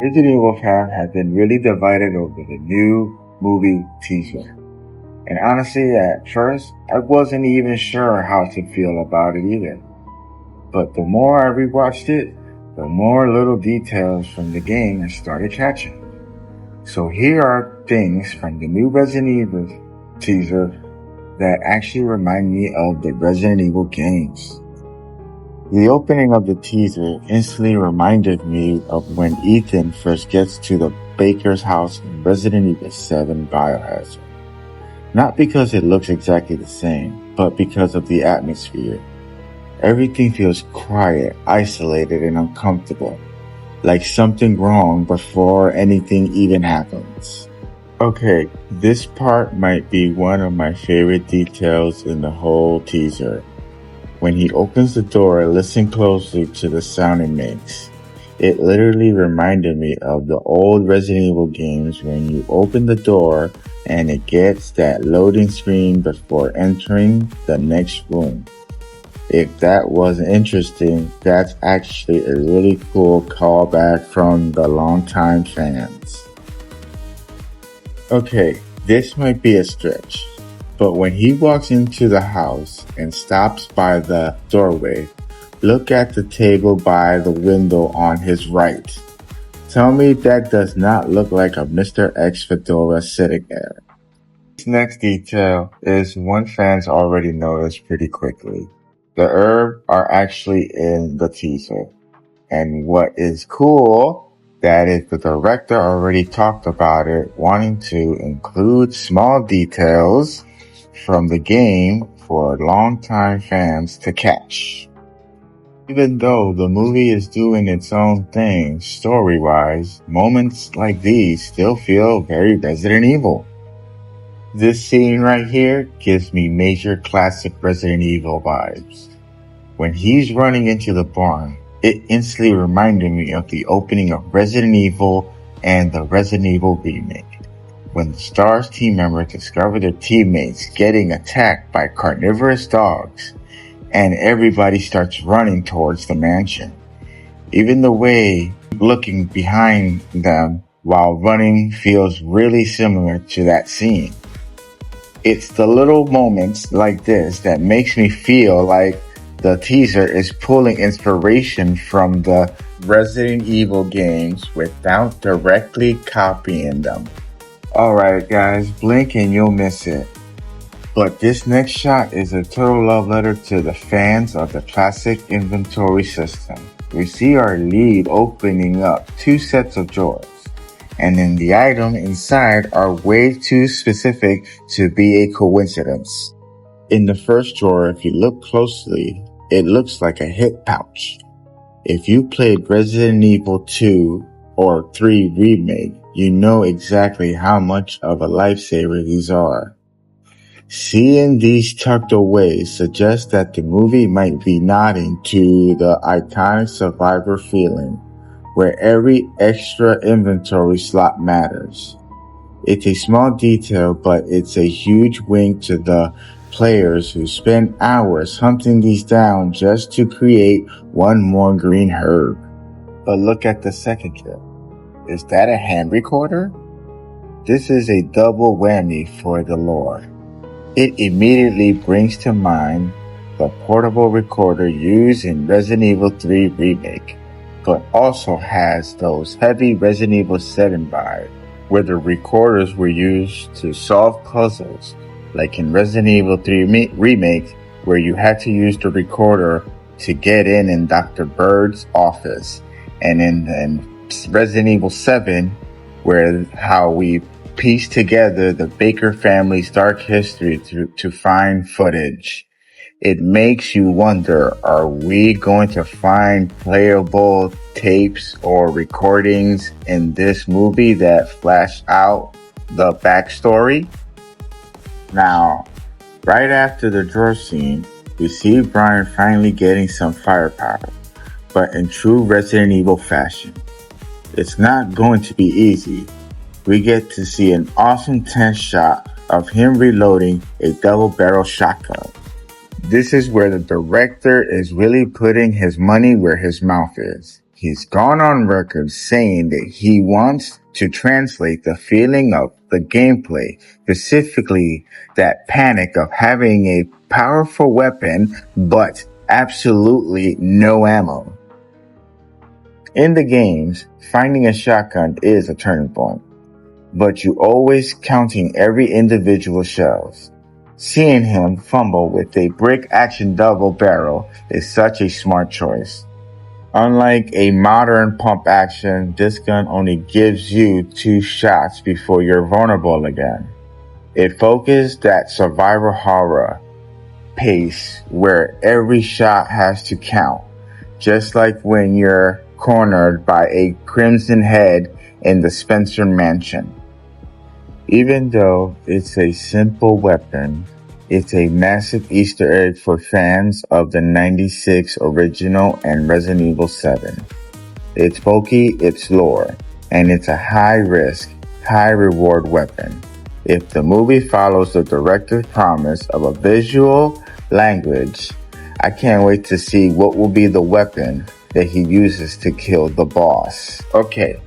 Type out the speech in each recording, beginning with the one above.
Resident Evil fan have been really divided over the new movie teaser. And honestly, at first, I wasn't even sure how to feel about it either. But the more I rewatched it, the more little details from the game I started catching. So here are things from the new Resident Evil teaser that actually remind me of the Resident Evil games. The opening of the teaser instantly reminded me of when Ethan first gets to the Baker's house in Resident Evil 7 Biohazard. Not because it looks exactly the same, but because of the atmosphere. Everything feels quiet, isolated, and uncomfortable, like something wrong before anything even happens. Okay, this part might be one of my favorite details in the whole teaser. When he opens the door, listen closely to the sound it makes. It literally reminded me of the old Resident Evil games when you open the door and it gets that loading screen before entering the next room. If that wasn't interesting, that's actually a really cool callback from the longtime fans. Okay, this might be a stretch, but when he walks into the house and stops by the doorway, look at the table by the window on his right. Tell me that does not look like a Mr. X fedora sitting there. This next detail is one fans already noticed pretty quickly. The herb are actually in the teaser. And what is cool, that is the director already talked about it, wanting to include small details from the game for longtime fans to catch. Even though the movie is doing its own thing story-wise, moments like these still feel very Resident Evil. This scene right here gives me major classic Resident Evil vibes. When he's running into the barn, it instantly reminded me of the opening of Resident Evil and the Resident Evil remake. When the STARS team members discover their teammates getting attacked by carnivorous dogs, and everybody starts running towards the mansion. Even the way looking behind them while running feels really similar to that scene. It's the little moments like this that makes me feel like the teaser is pulling inspiration from the Resident Evil games without directly copying them. Alright guys, blink and you'll miss it. But this next shot is a total love letter to the fans of the classic inventory system. We see our lead opening up 2 sets of drawers, and then the item inside are way too specific to be a coincidence. In the first drawer, if you look closely, it looks like a hip pouch. If you played Resident Evil 2 or 3 Remake, you know exactly how much of a lifesaver these are. Seeing these tucked away suggests that the movie might be nodding to the iconic Survivor feeling, where every extra inventory slot matters. It's a small detail, but it's a huge wink to the players who spend hours hunting these down just to create one more green herb. But look at the second kill. Is that a hand recorder? This is a double whammy for the lore. It immediately brings to mind the portable recorder used in Resident Evil 3 Remake, but also has those heavy Resident Evil 7 vibes, where the recorders were used to solve puzzles, like in Resident Evil 3 Remake, where you had to use the recorder to get in Dr. Bird's office, and in Resident Evil 7, where how we piece together the Baker family's dark history to find footage. It makes you wonder, are we going to find playable tapes or recordings in this movie that flash out the backstory? Now, right after the drawer scene, we see Brian finally getting some firepower, but in true Resident Evil fashion. It's not going to be easy. We get to see an awesome tense shot of him reloading a double-barrel shotgun. This is where the director is really putting his money where his mouth is. He's gone on record saying that he wants to translate the feeling of the gameplay, specifically that panic of having a powerful weapon but absolutely no ammo. In the games, finding a shotgun is a turning point, but you always counting every individual shells. Seeing him fumble with a brick action double barrel is such a smart choice. Unlike a modern pump action, this gun only gives you 2 shots before you're vulnerable again. It focused that survival horror pace where every shot has to count, just like when you're cornered by a crimson head in the Spencer Mansion. Even though it's a simple weapon, it's a massive Easter egg for fans of the '96 original and Resident Evil 7. It's bulky, it's lore, and it's a high-risk, high-reward weapon. If the movie follows the director's promise of a visual language, I can't wait to see what will be the weapon that he uses to kill the boss. Okay,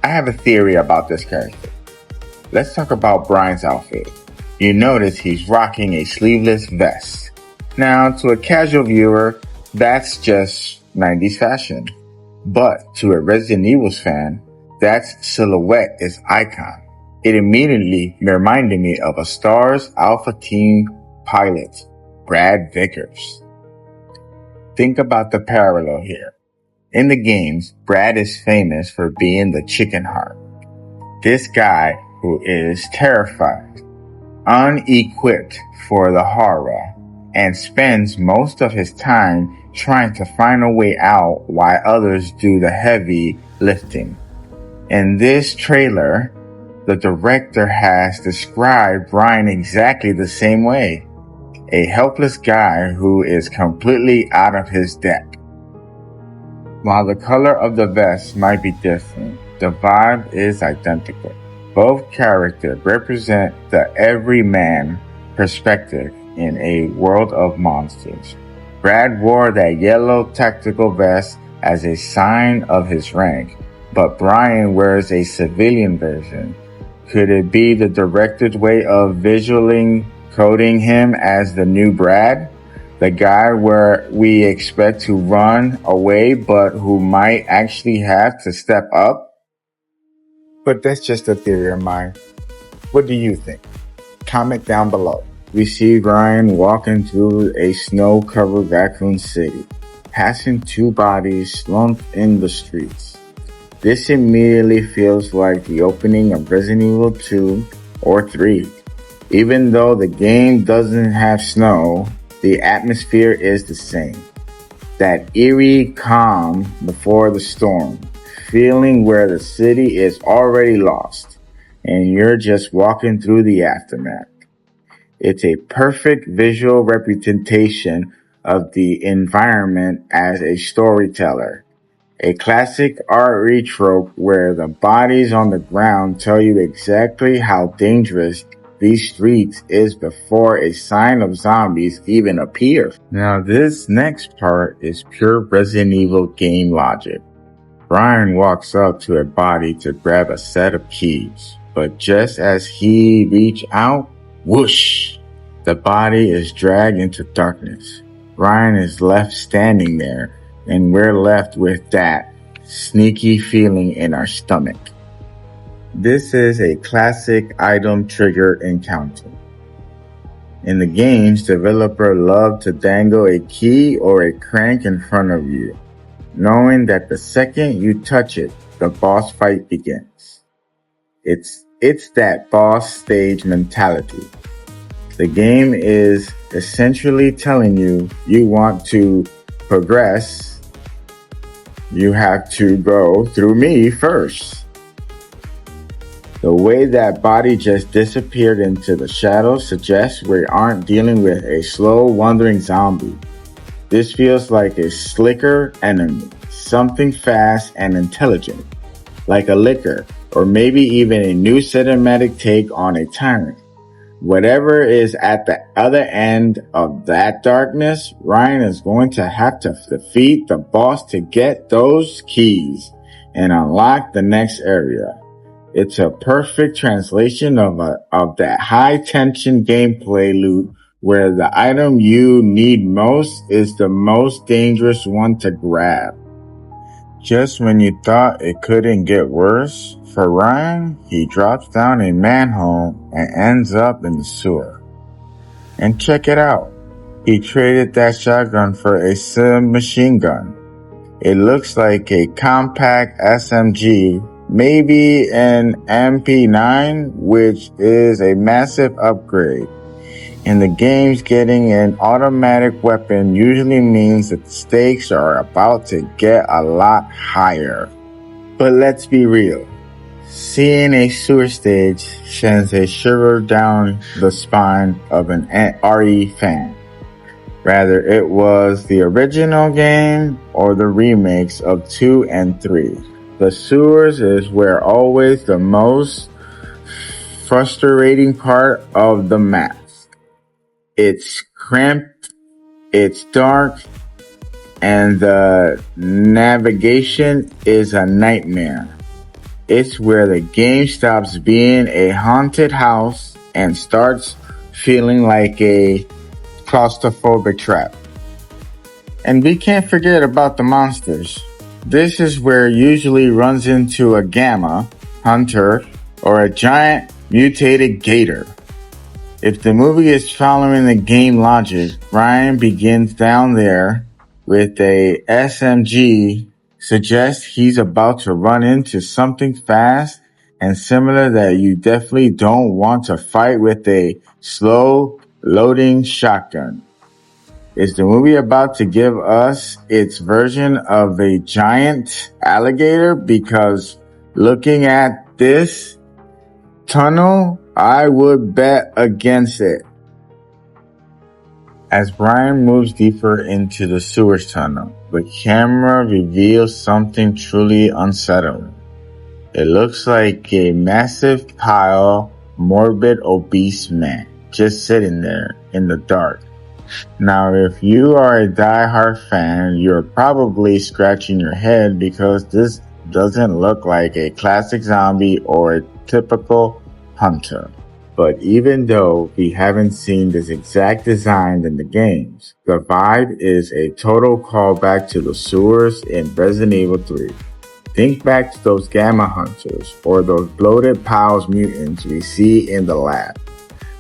I have a theory about this character. Let's talk about Brian's outfit. You notice he's rocking a sleeveless vest. Now, to a casual viewer, that's just 90s fashion. But to a Resident Evil fan, that silhouette is icon. It immediately reminded me of a STARS Alpha Team pilot, Brad Vickers. Think about the parallel here. In the games, Brad is famous for being the chicken heart. This guy who is terrified, unequipped for the horror, and spends most of his time trying to find a way out while others do the heavy lifting. In this trailer, the director has described Brian exactly the same way. A helpless guy who is completely out of his depth. While the color of the vest might be different, the vibe is identical. Both characters represent the everyman perspective in a world of monsters. Brad wore that yellow tactical vest as a sign of his rank, but Brian wears a civilian version. Could it be the director's way of visually coding him as the new Brad? The guy where we expect to run away but who might actually have to step up? But that's just a theory of mine. What do you think? Comment down below. We see Ryan walking through a snow-covered Raccoon City, passing 2 bodies slumped in the streets. This immediately feels like the opening of Resident Evil 2 or 3. Even though the game doesn't have snow, the atmosphere is the same. That eerie calm before the storm. Feeling where the city is already lost and you're just walking through the aftermath. It's a perfect visual representation of the environment as a storyteller. A classic RE trope where the bodies on the ground tell you exactly how dangerous these streets is before a sign of zombies even appears. Now this next part is pure Resident Evil game logic. Brian walks up to a body to grab a set of keys, but just as he reaches out, whoosh! The body is dragged into darkness. Brian is left standing there, and we're left with that sneaky feeling in our stomach. This is a classic item trigger encounter. In the games, developers love to dangle a key or a crank in front of you, knowing that the second you touch it, the boss fight begins. It's that boss stage mentality. The game is essentially telling you want to progress, you have to go through me first. The way that body just disappeared into the shadows suggests we aren't dealing with a slow, wandering zombie. This feels like a slicker enemy, something fast and intelligent, like a licker, or maybe even a new cinematic take on a tyrant. Whatever is at the other end of that darkness, Ryan is going to have to defeat the boss to get those keys and unlock the next area. It's a perfect translation of that high tension gameplay loop where the item you need most is the most dangerous one to grab. Just when you thought it couldn't get worse, for Ryan, he drops down a manhole and ends up in the sewer. And check it out. He traded that shotgun for a submachine gun. It looks like a compact SMG, maybe an MP9, which is a massive upgrade. In the games, getting an automatic weapon usually means that the stakes are about to get a lot higher. But let's be real. Seeing a sewer stage sends a shiver down the spine of an RE fan. Whether it was the original game or the remakes of 2 and 3. The sewers is where always the most frustrating part of the map. It's cramped, it's dark, and the navigation is a nightmare. It's where the game stops being a haunted house and starts feeling like a claustrophobic trap. And we can't forget about the monsters. This is where usually runs into a gamma, hunter, or a giant mutated gator. If the movie is following the game logic, Ryan begins down there with a SMG, suggests he's about to run into something fast and similar that you definitely don't want to fight with a slow loading shotgun. Is the movie about to give us its version of a giant alligator? Because looking at this tunnel, I would bet against it. As Brian moves deeper into the sewers tunnel, the camera reveals something truly unsettling. It looks like a massive pile, morbid, obese man just sitting there in the dark. Now, if you are a die-hard fan, you're probably scratching your head because this doesn't look like a classic zombie or a typical hunter. But even though we haven't seen this exact design in the games, the vibe is a total callback to the sewers in Resident Evil 3. Think back to those gamma hunters or those bloated piles mutants we see in the lab.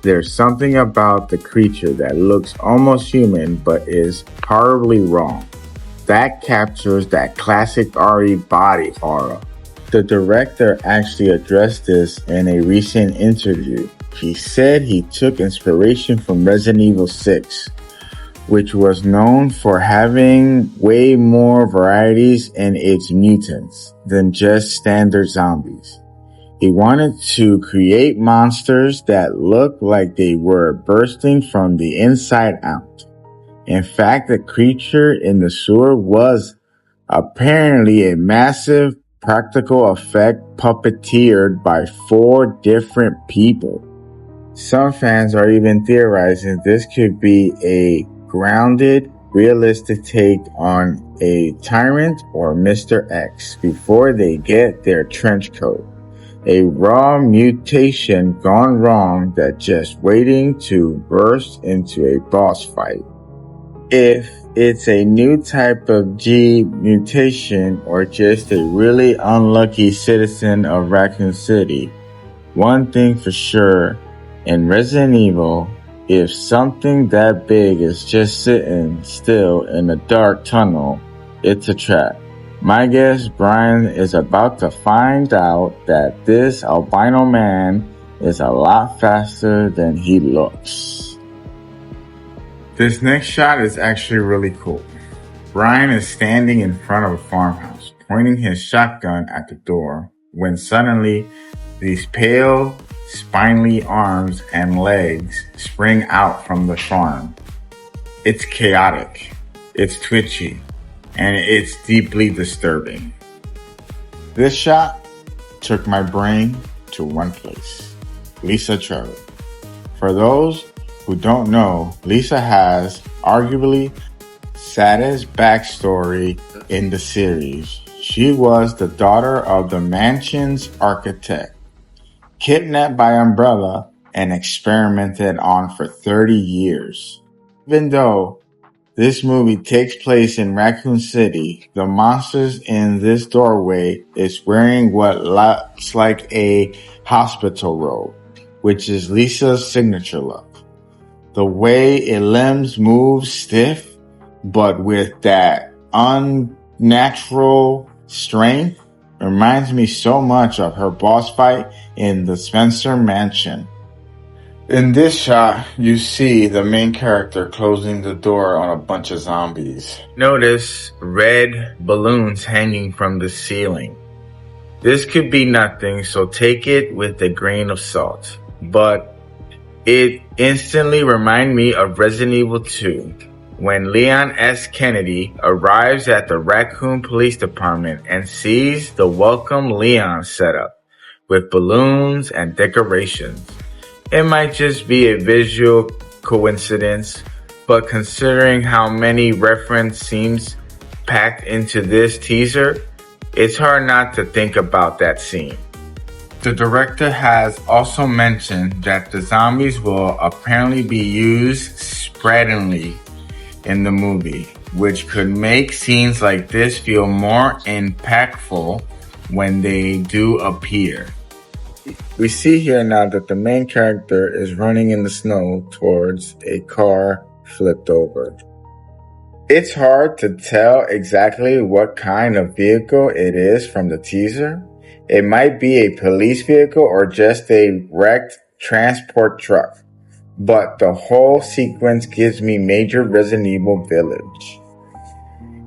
There's something about the creature that looks almost human but is horribly wrong. That captures that classic RE body horror. The director actually addressed this in a recent interview. He said he took inspiration from Resident Evil 6, which was known for having way more varieties in its mutants than just standard zombies. He wanted to create monsters that looked like they were bursting from the inside out. In fact, the creature in the sewer was apparently a massive practical effect puppeteered by 4 different people. Some fans are even theorizing this could be a grounded, realistic take on a Tyrant or Mr. X before they get their trench coat. A raw mutation gone wrong that just waiting to burst into a boss fight. If it's a new type of G mutation or just a really unlucky citizen of Raccoon City, one thing for sure, in Resident Evil, if something that big is just sitting still in a dark tunnel, it's a trap. My guess, Brian is about to find out that this albino man is a lot faster than he looks. This next shot is actually really cool. Brian is standing in front of a farmhouse, pointing his shotgun at the door, when suddenly these pale, spindly arms and legs spring out from the farm. It's chaotic, it's twitchy, and it's deeply disturbing. This shot took my brain to one place. Lisa Trevor. For those who don't know, Lisa has arguably saddest backstory in the series. She was the daughter of the mansion's architect, kidnapped by Umbrella and experimented on for 30 years. Even though this movie takes place in Raccoon City, the monsters in this doorway is wearing what looks like a hospital robe, which is Lisa's signature look. The way its limbs move stiff, but with that unnatural strength, reminds me so much of her boss fight in the Spencer Mansion. In this shot, you see the main character closing the door on a bunch of zombies. Notice red balloons hanging from the ceiling. This could be nothing, so take it with a grain of salt. But it instantly reminded me of Resident Evil 2, when Leon S. Kennedy arrives at the Raccoon Police Department and sees the Welcome Leon setup with balloons and decorations. It might just be a visual coincidence, but considering how many reference scenes packed into this teaser, it's hard not to think about that scene. The director has also mentioned that the zombies will apparently be used sparingly in the movie, which could make scenes like this feel more impactful when they do appear. We see here now that the main character is running in the snow towards a car flipped over. It's hard to tell exactly what kind of vehicle it is from the teaser. It might be a police vehicle or just a wrecked transport truck, but the whole sequence gives me major Resident Evil Village.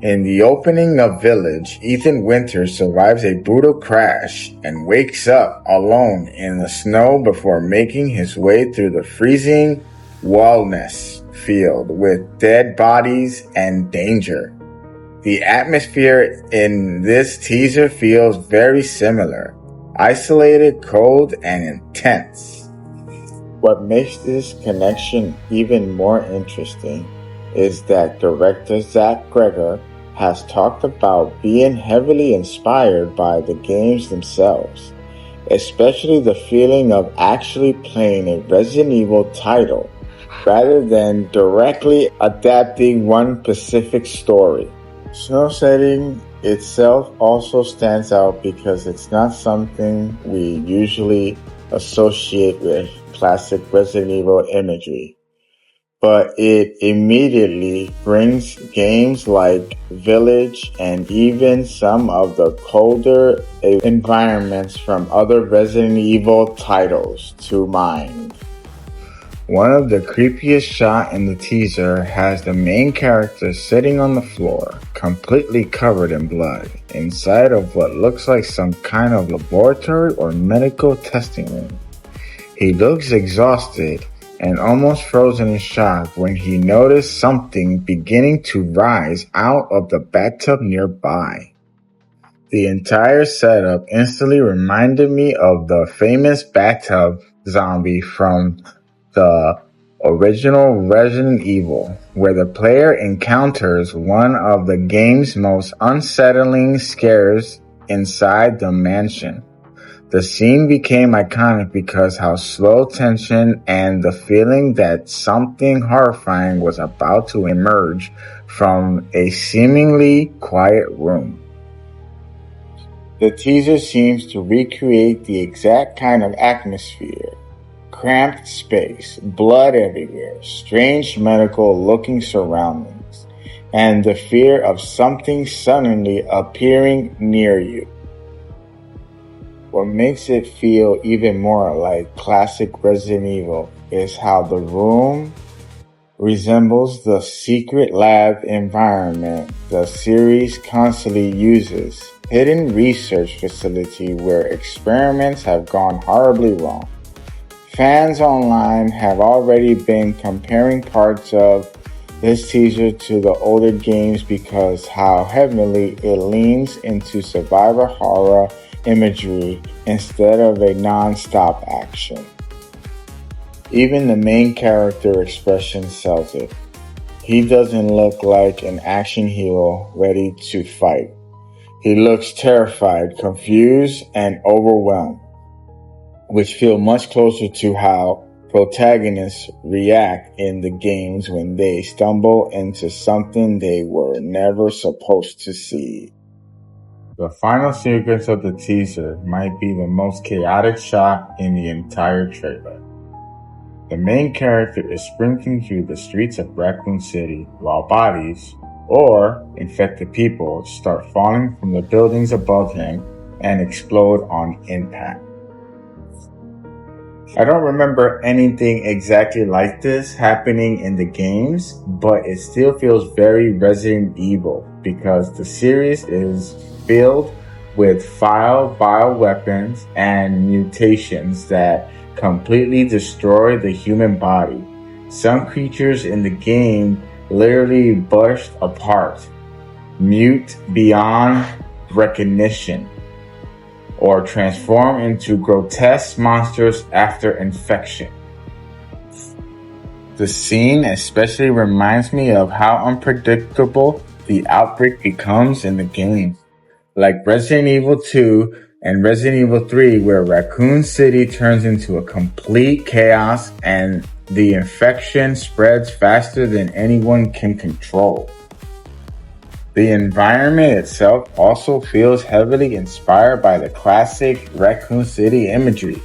In the opening of Village, Ethan Winters survives a brutal crash and wakes up alone in the snow before making his way through the freezing wilderness field with dead bodies and danger. The atmosphere in this teaser feels very similar, isolated, cold, and intense. What makes this connection even more interesting is that director Zach Greger has talked about being heavily inspired by the games themselves, especially the feeling of actually playing a Resident Evil title rather than directly adapting one specific story. Snow setting itself also stands out because it's not something we usually associate with classic Resident Evil imagery, but it immediately brings games like Village and even some of the colder environments from other Resident Evil titles to mind. One of the creepiest shots in the teaser has the main character sitting on the floor, completely covered in blood, inside of what looks like some kind of laboratory or medical testing room. He looks exhausted and almost frozen in shock when he noticed something beginning to rise out of the bathtub nearby. The entire setup instantly reminded me of the famous bathtub zombie from the original Resident Evil, where the player encounters one of the game's most unsettling scares inside the mansion. The scene became iconic because how slow tension and the feeling that something horrifying was about to emerge from a seemingly quiet room. The teaser seems to recreate the exact kind of atmosphere. Cramped space, blood everywhere, strange medical-looking surroundings, and the fear of something suddenly appearing near you. What makes it feel even more like classic Resident Evil is how the room resembles the secret lab environment the series constantly uses, hidden research facility where experiments have gone horribly wrong. Fans online have already been comparing parts of this teaser to the older games because how heavily it leans into survivor horror imagery instead of a non-stop action. Even the main character expression sells it. He doesn't look like an action hero ready to fight. He looks terrified, confused, and overwhelmed, which feel much closer to how protagonists react in the games when they stumble into something they were never supposed to see. The final sequence of the teaser might be the most chaotic shot in the entire trailer. The main character is sprinting through the streets of Raccoon City while bodies, or infected people, start falling from the buildings above him and explode on impact. I don't remember anything exactly like this happening in the games, but it still feels very Resident Evil because the series is filled with bioweapons and mutations that completely destroy the human body. Some creatures in the game literally burst apart, mute beyond recognition, or transform into grotesque monsters after infection. The scene especially reminds me of how unpredictable the outbreak becomes in the game, like Resident Evil 2 and Resident Evil 3, where Raccoon City turns into a complete chaos and the infection spreads faster than anyone can control. The environment itself also feels heavily inspired by the classic Raccoon City imagery.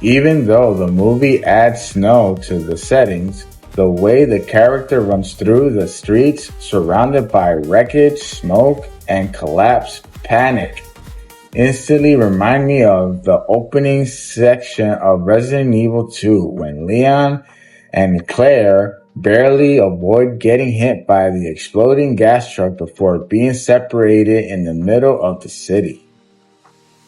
Even though the movie adds snow to the settings, the way the character runs through the streets surrounded by wreckage, smoke, and collapse panic instantly remind me of the opening section of Resident Evil 2 when Leon and Claire barely avoid getting hit by the exploding gas truck before being separated in the middle of the city.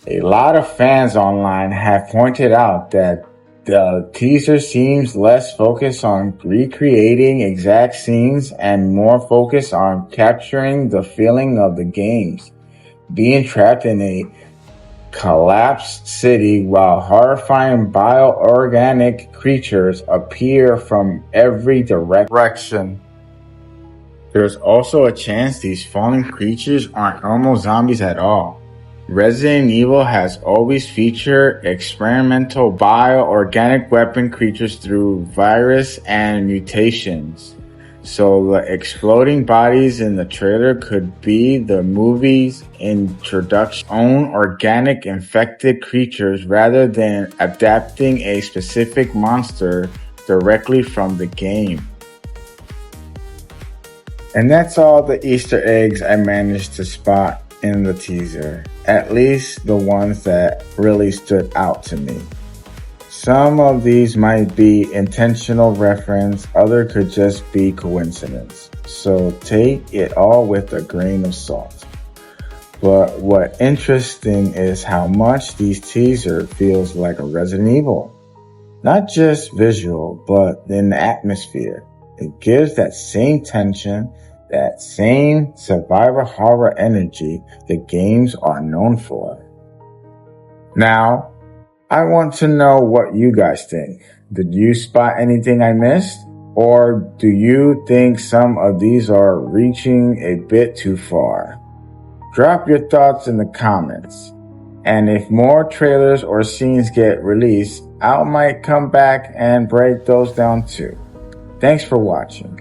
A lot of fans online have pointed out that the teaser seems less focused on recreating exact scenes and more focused on capturing the feeling of the games, being trapped in a collapsed city while horrifying bioorganic creatures appear from every direction. There's also a chance these fallen creatures aren't normal zombies at all. Resident Evil has always featured experimental bioorganic weapon creatures through virus and mutations. So the exploding bodies in the trailer could be the movie's introduction of own organic infected creatures rather than adapting a specific monster directly from the game. And that's all the Easter eggs I managed to spot in the teaser, at least the ones that really stood out to me. Some of these might be intentional reference, other could just be coincidence. So take it all with a grain of salt. But what interesting is how much these teaser feels like a Resident Evil. Not just visual, but in the atmosphere. It gives that same tension, that same survivor horror energy the games are known for. Now, I want to know what you guys think. Did you spot anything I missed? Or do you think some of these are reaching a bit too far? Drop your thoughts in the comments. And if more trailers or scenes get released, I might come back and break those down too. Thanks for watching.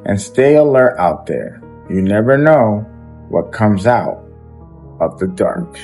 And stay alert out there. You never know what comes out of the dark.